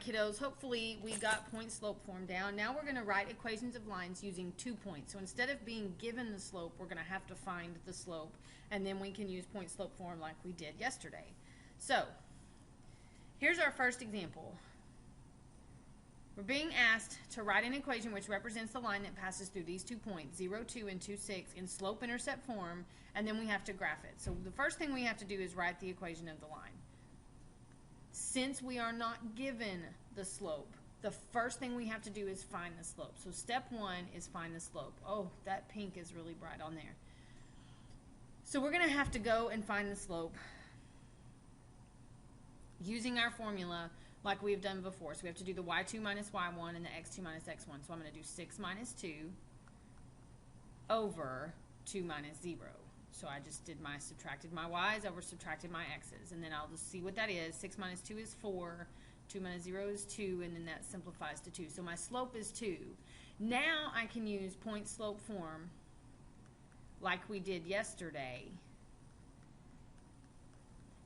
kiddos, hopefully we got point slope form down. Now we're going to write equations of lines using 2 points. So instead of being given the slope, we're going to have to find the slope, and then we can use point slope form like we did yesterday. So here's our first example. We're being asked to write an equation which represents the line that passes through these 2 points, 0, 2, and 2, 6, in slope-intercept form, and then we have to graph it. So the first thing we have to do is write the equation of the line. Since we are not given the slope, the first thing we have to do is find the slope. So step 1 is find the slope. Oh, that pink is really bright on there. So we're going to have to go and find the slope using our formula like we've done before. So we have to do the y2 minus y1 and the x2 minus x1. So I'm going to do 6 minus 2 over 2 minus 0. So I just did subtracted my y's over subtracted my x's, and then I'll just see what that is. 6 minus 2 is 4, 2 minus 0 is 2, and then that simplifies to 2. So my slope is 2. Now I can use point slope form like we did yesterday.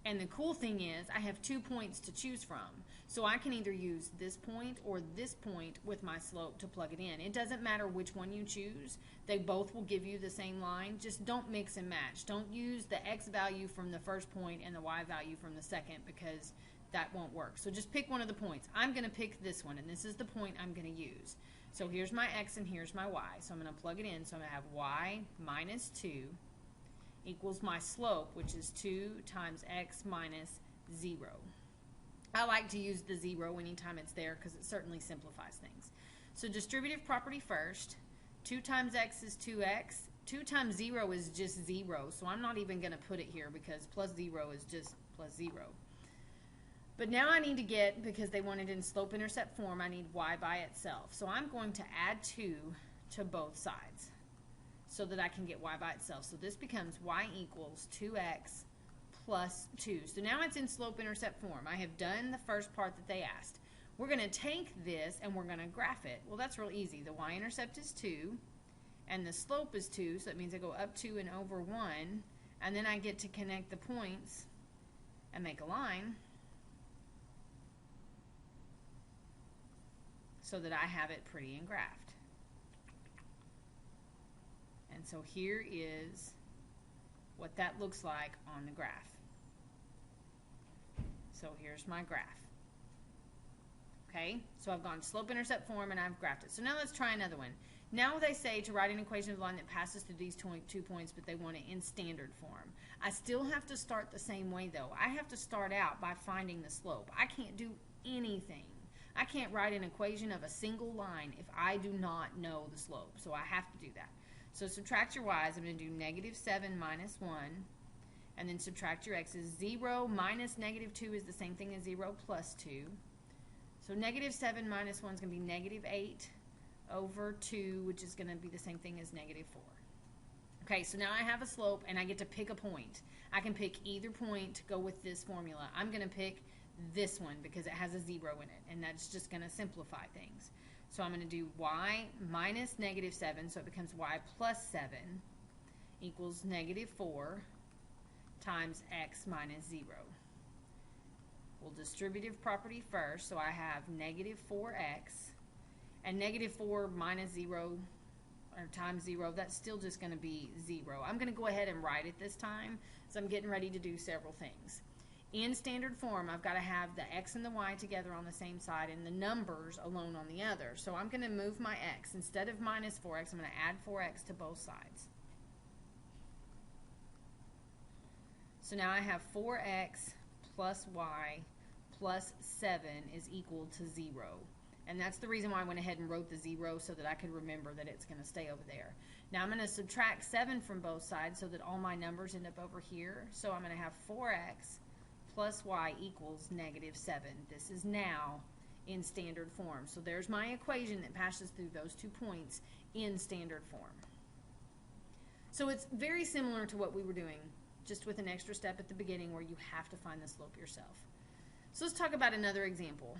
And the cool thing is I have 2 points to choose from. So I can either use this point or this point with my slope to plug it in. It doesn't matter which one you choose. They both will give you the same line. Just don't mix and match. Don't use the x value from the first point and the y value from the second, because that won't work. So just pick one of the points. I'm going to pick this one, and this is the point I'm going to use. So here's my x and here's my y. So I'm going to plug it in. So I'm going to have y minus 2 equals my slope, which is 2 times x minus 0. I like to use the 0 anytime it's there because it certainly simplifies things. So distributive property first. 2 times x is 2x. 2 times 0 is just 0, so I'm not even going to put it here because plus 0 is just plus 0. But now I need to get, because they want it in slope-intercept form, I need y by itself. So I'm going to add 2 to both sides so that I can get y by itself. So this becomes y equals 2x plus 2. So now it's in slope-intercept form. I have done the first part that they asked. We're going to take this and we're going to graph it. Well, that's real easy. The y-intercept is 2 and the slope is 2, so that means I go up 2 and over 1, and then I get to connect the points and make a line so that I have it pretty and graphed. And so here is what that looks like on the graph. So here's my graph. Okay, so I've gone slope-intercept form and I've graphed it. So now let's try another one. Now they say to write an equation of the line that passes through these 2 points, but they want it in standard form. I still have to start the same way though. I have to start out by finding the slope. I can't do anything. I can't write an equation of a single line if I do not know the slope. So I have to do that. So subtract your y's. I'm going to do negative 7 minus 1. And then subtract your x's. 0 minus negative 2 is the same thing as 0 plus 2. So negative 7 minus 1 is going to be negative 8 over 2, which is going to be the same thing as negative 4. Okay, so now I have a slope and I get to pick a point. I can pick either point to go with this formula. I'm going to pick this one because it has a 0 in it, and that's just going to simplify things. So I'm going to do y minus negative 7, so it becomes y plus 7 equals negative 4 times x minus 0. Well, distributive property first, so I have negative 4x, and negative 4 minus 0 or times 0, that's still just going to be 0. I'm going to go ahead and write it this time, so I'm getting ready to do several things. In standard form, I've got to have the x and the y together on the same side and the numbers alone on the other. So I'm going to move my x. Instead of minus 4x, I'm going to add 4x to both sides. So now I have 4x plus y plus 7 is equal to 0. And that's the reason why I went ahead and wrote the 0, so that I could remember that it's going to stay over there. Now I'm going to subtract 7 from both sides so that all my numbers end up over here. So I'm going to have 4x plus y equals negative 7. This is now in standard form. So there's my equation that passes through those 2 points in standard form. So it's very similar to what we were doing, just with an extra step at the beginning where you have to find the slope yourself. So let's talk about another example.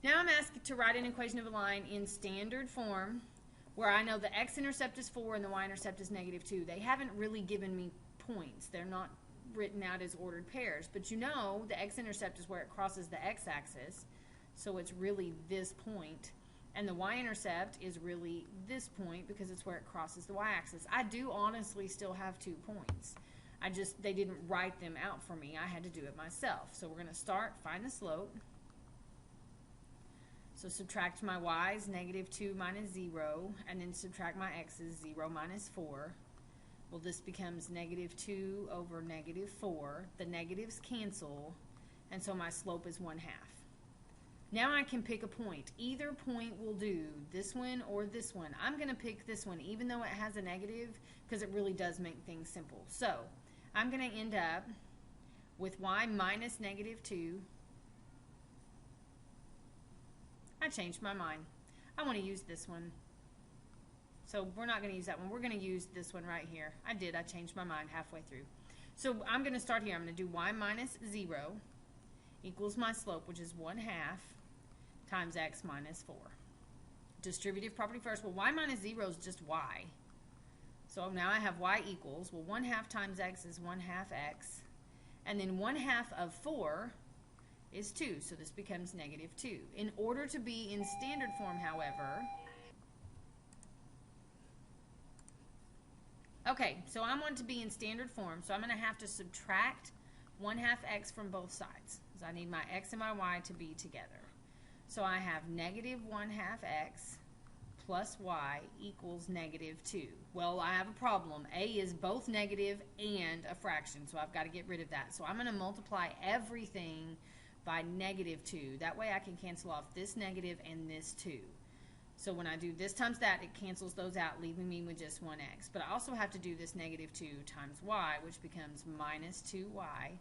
Now I'm asked to write an equation of a line in standard form where I know the x-intercept is 4 and the y-intercept is negative 2. They haven't really given me points. They're not written out as ordered pairs. But you know the x-intercept is where it crosses the x-axis, so it's really this point. And the y-intercept is really this point because it's where it crosses the y-axis. I do honestly still have 2 points. They didn't write them out for me. I had to do it myself. So we're going to start, find the slope. So subtract my y's, -2 minus 0, and then subtract my x's, 0 minus 4. Well, this becomes -2 over -4. The negatives cancel, and so my slope is 1/2. Now I can pick a point. Either point will do, this one or this one. I'm going to pick this one, even though it has a negative, because it really does make things simple. So I'm going to end up with y minus -2. I changed my mind. I want to use this one. So we're not going to use that one. We're going to use this one right here. I changed my mind halfway through. So I'm going to start here. I'm going to do y minus 0 equals my slope, which is 1/2 times x minus 4. Distributive property first. Well, y minus 0 is just y. So now I have y equals, well, 1/2 times x is 1/2 x. And then 1/2 of 4 is 2. So this becomes -2. In order to be in standard form, however, okay, so I want to be in standard form, so I'm going to have to subtract 1/2 x from both sides. So I need my x and my y to be together. So I have -1/2 x plus y equals -2. Well, I have a problem. A is both negative and a fraction, so I've got to get rid of that. So I'm going to multiply everything by -2. That way I can cancel off this negative and this 2. So when I do this times that, it cancels those out, leaving me with just 1x. But I also have to do this -2 times y, which becomes -2y.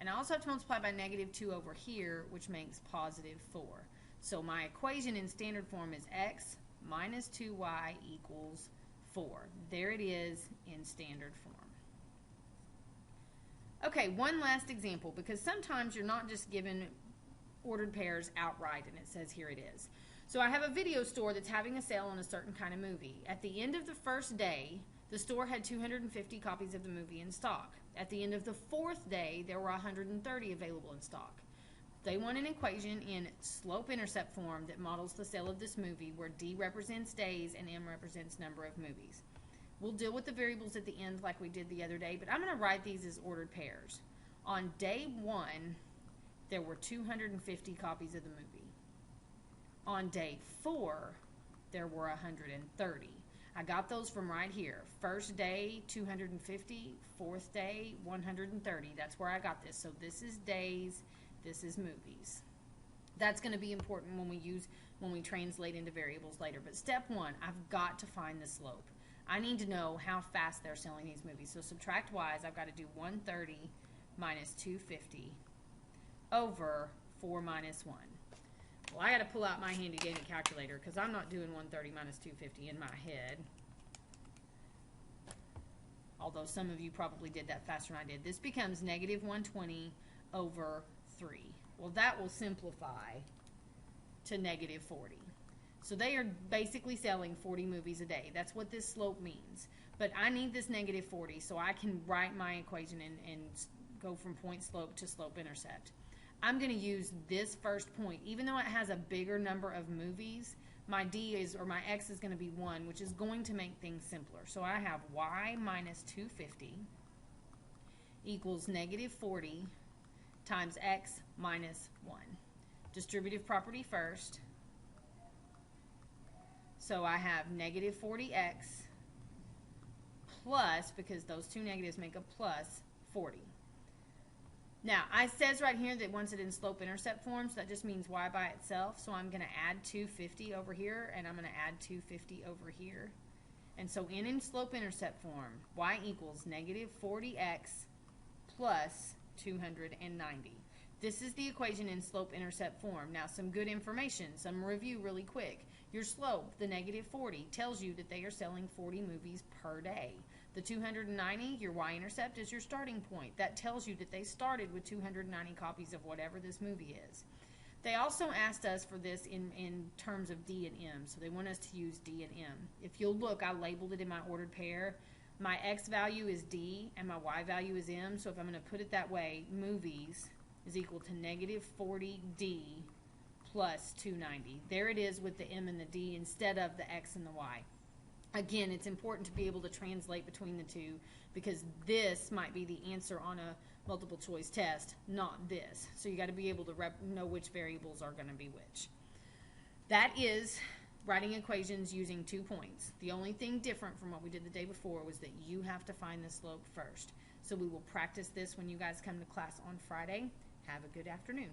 And I also have to multiply by -2 over here, which makes +4. So my equation in standard form is x minus 2y equals 4. There it is in standard form. Okay, one last example, because sometimes you're not just given ordered pairs outright, and it says here it is. So I have a video store that's having a sale on a certain kind of movie. At the end of the first day, the store had 250 copies of the movie in stock. At the end of the 4th day, there were 130 available in stock. They want an equation in slope-intercept form that models the sale of this movie, where D represents days and M represents number of movies. We'll deal with the variables at the end like we did the other day, but I'm going to write these as ordered pairs. On day 1, there were 250 copies of the movie. On day 4, there were 130. I got those from right here. First day, 250. 4th day, 130. That's where I got this. So this is days, this is movies. That's going to be important when we translate into variables later. But step 1, I've got to find the slope. I need to know how fast they're selling these movies. So subtract y's, I've got to do 130 minus 250 over 4 minus 1. Well, I got to pull out my handy dandy calculator because I'm not doing 130 minus 250 in my head. Although some of you probably did that faster than I did. This becomes -120 over 3. Well, that will simplify to -40. So they are basically selling 40 movies a day. That's what this slope means. But I need this -40 so I can write my equation and go from point slope to slope intercept. I'm going to use this first point. Even though it has a bigger number of movies, my my x is going to be 1, which is going to make things simpler. So I have y minus 250 equals -40 times x minus 1. Distributive property first. So I have -40x plus, because those two negatives make a plus, 40. Now, it says right here that wants it in slope-intercept form, so that just means y by itself. So I'm going to add 250 over here, and I'm going to add 250 over here. And so in slope-intercept form, y equals -40x plus 290. This is the equation in slope-intercept form. Now, some good information, some review really quick. Your slope, the -40, tells you that they are selling 40 movies per day. The 290, your y-intercept, is your starting point. That tells you that they started with 290 copies of whatever this movie is. They also asked us for this in terms of D and M, so they want us to use D and M. If you'll look, I labeled it in my ordered pair. My X value is D and my Y value is M. So if I'm going to put it that way, movies is equal to negative 40D plus 290. There it is with the M and the D instead of the X and the Y. Again, it's important to be able to translate between the two because this might be the answer on a multiple choice test, not this. So you got to be able to know which variables are going to be which. That is writing equations using 2 points. The only thing different from what we did the day before was that you have to find the slope first. So we will practice this when you guys come to class on Friday. Have a good afternoon.